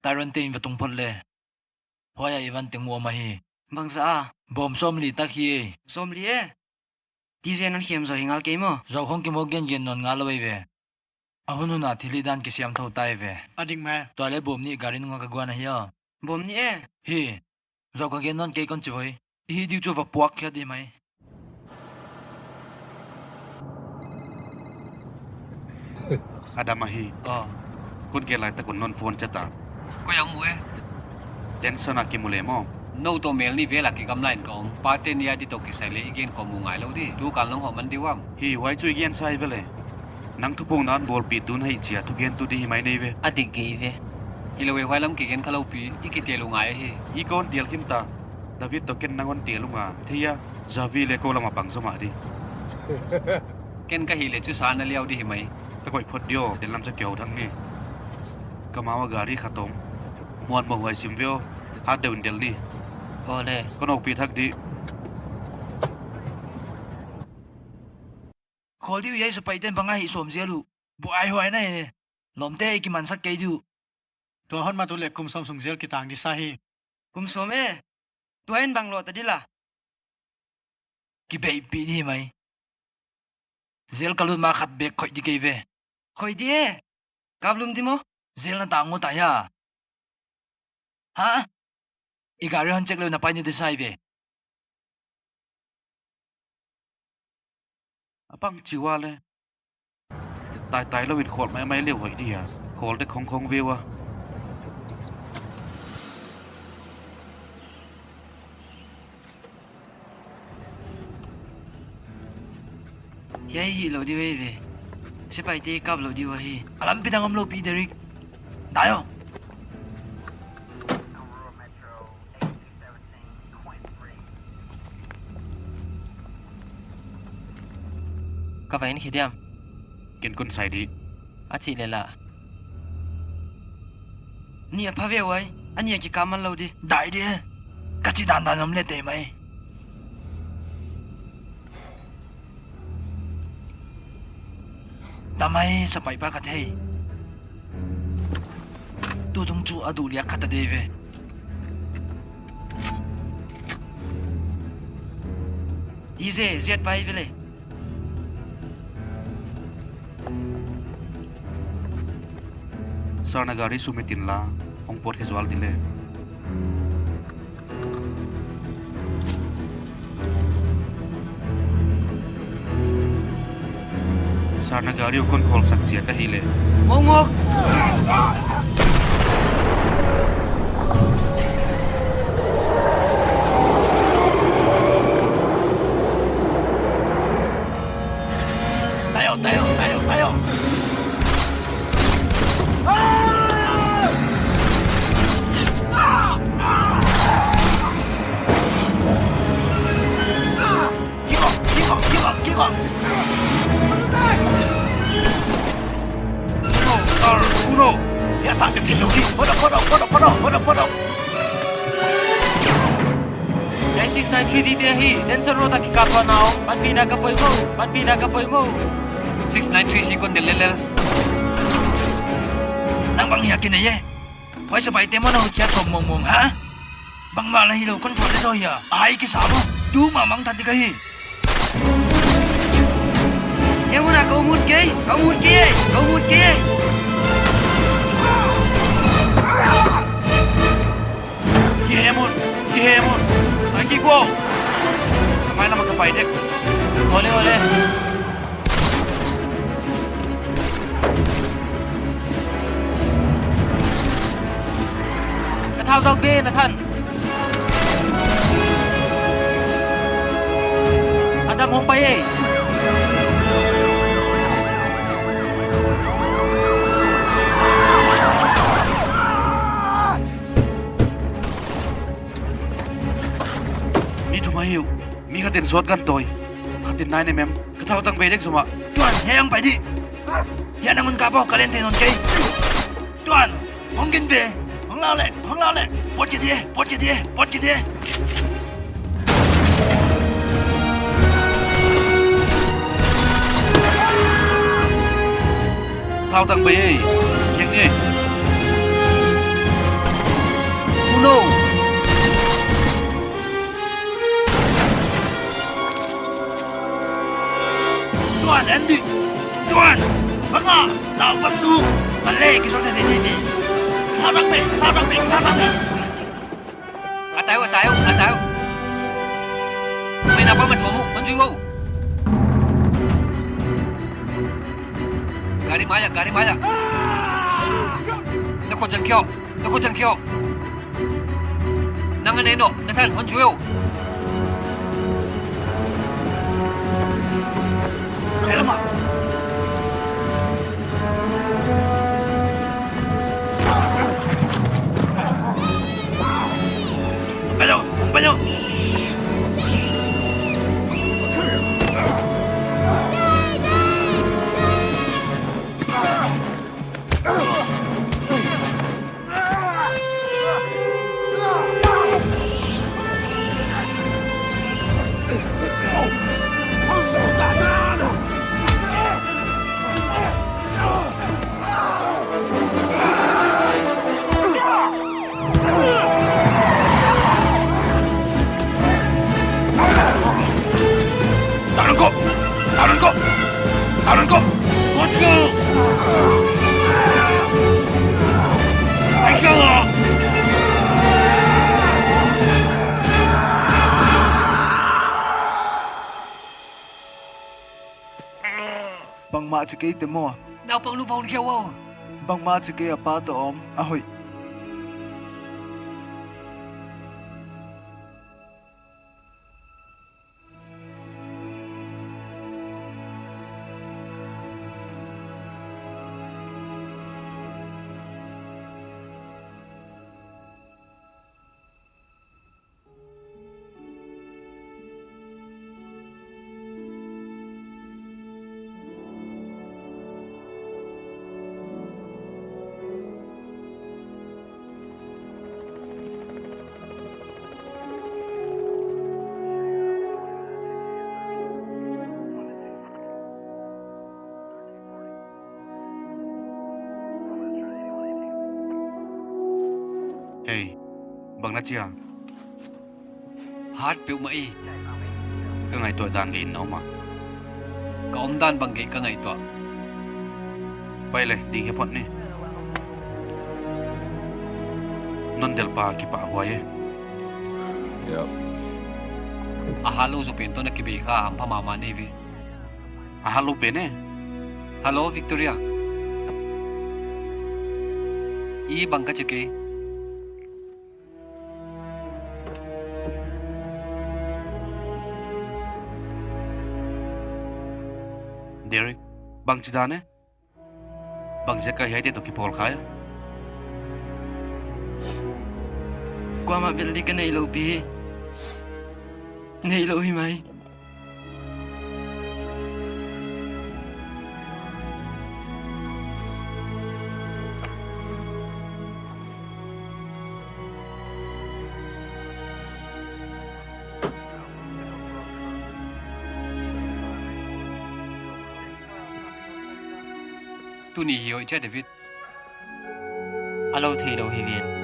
Tyron tin và tung phật lệ hoa ya ivan tiếng mua mà hi bang sa bom som li tak hi som lie ti zen an khem zo hingal ke mo zo khong ki mo gen non nga loi ve ahun na thili dan ki siam thau tai ve ading ma toile bom ni garin nga ka gwana hi bom ni e hi zo ka gen non ke kon choi hi diu chu va puak kya di mai Adamahi kun gelai ta kun non phone chata có yang mu e tension akimule mo no to mel ni vela ki gam line kom patenia di to ki sai le igen ko mu ngai lo di tu kan long ho man diwam hi wai chu gen sai vele nang thupong nan bol pi tun hai chia tu gen tu di mai nei ve adik ge ve kilowe hwai lam ki gen khalo pi ikite lu ngai hi i kon tiel kim ta David to ken nangon tielunga thia javi le ko lama bang soma di ken ka hi le chu san na liao di hi mai ta koi phot dio den lam cha kyau thang ni kamawa gari khatom muan mo hoi sim veo ha deun del ni ole kon ok pi thak di khol diu yai sa pai ten banga hi som zelu bu ai hoi na he lom te ki man sak ke du to hon ma tu le kum som sung zel ki tang di sa hi kum som e tuain bang lo ta dila ki be pi di mai zel kalut ma khat bek khoi di ke ve khoi di e kablum di mo zel na tang mo ta ya ha i gari han chek le na pai ni de sai ve apang chiwa le tai tai lo win khol mai mai leu hoi di ya khol de khong khong veo a yai hi lo di ve ve se pai te kap lo di wa hi alam pinang am lo pi derek dayo ka vai ni khidiam ken kun sai di achi le la ni a phave wai ani ki kamal lo di dai de ka chi dan dan am le te mai tamai sa pai pa ka thei tu dung chu adu lia khata de ve ize zet pai vele sarna gari sumitin la hong pot casual dile sarna gari kon khol sak chia ka hile ngok ngok dayo dayo dayo dayo Kick uno, ya tak ada tindu di, podok. yai 693 di te hi tensor ro ta ki ka pa nao pan pi na ka poi mo 693 si kon de lelel nang bang yakin na ye. Why sa baite mo na hutya som mong ha? Bang mala hilo kon thode so ya. Ai ki sabo, du mamang thadi kahi. yang una kau mut ke Ye mon. Ai ki ko. kamai na magkapay dek ole ka thao tao be na than adam hong pai e mi thuma hiu mi khatin sot gan toy khatin nai ne mem ka thau tang be dek suma Tuan, heyang pai di. Ya namun ka po kalen tin on kay. Tuan, hong gin ve. Hong lao le. Pot ki die. thau tang be keng ni no. Tuan Andy, Tuan, banga, tao bắn tu, mà lê cái số này đi, thao đăng mày. Atayo. Mày nào bắn mà số mu, bắn chui vô. Gari maya. Nako jan kyo. Nangan eno, nathan hon chui vô. Alamak. Banyak. Tahan kau. Let's go. InsyaAllah. Bang ma chike te mo. Nào bằng lu vòng kêu vô. Bang ma chike apa to om. Ahoy. Hey, bang na chia, Hát biểu mày. cái ngày tuổi đàn đến nó mà, Ka om dan bang ka ngai to. bay lên đi cái bọn này, non del pa kipa huay, Ahalo zo pento na kibi ka am pamama ni vi. hello bene, Hello Victoria. I bang ka chike. Derek, bang chidane, bang zeka hay de to kipol kaya, Qua mà biết đi cái này lâu bì. Này lâu hi mày. Tu ni hiểu chứ David. Alo thì đâu hi viện.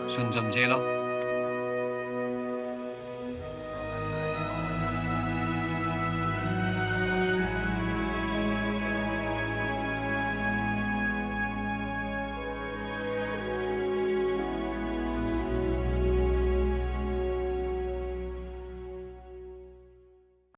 Sun jam je lo.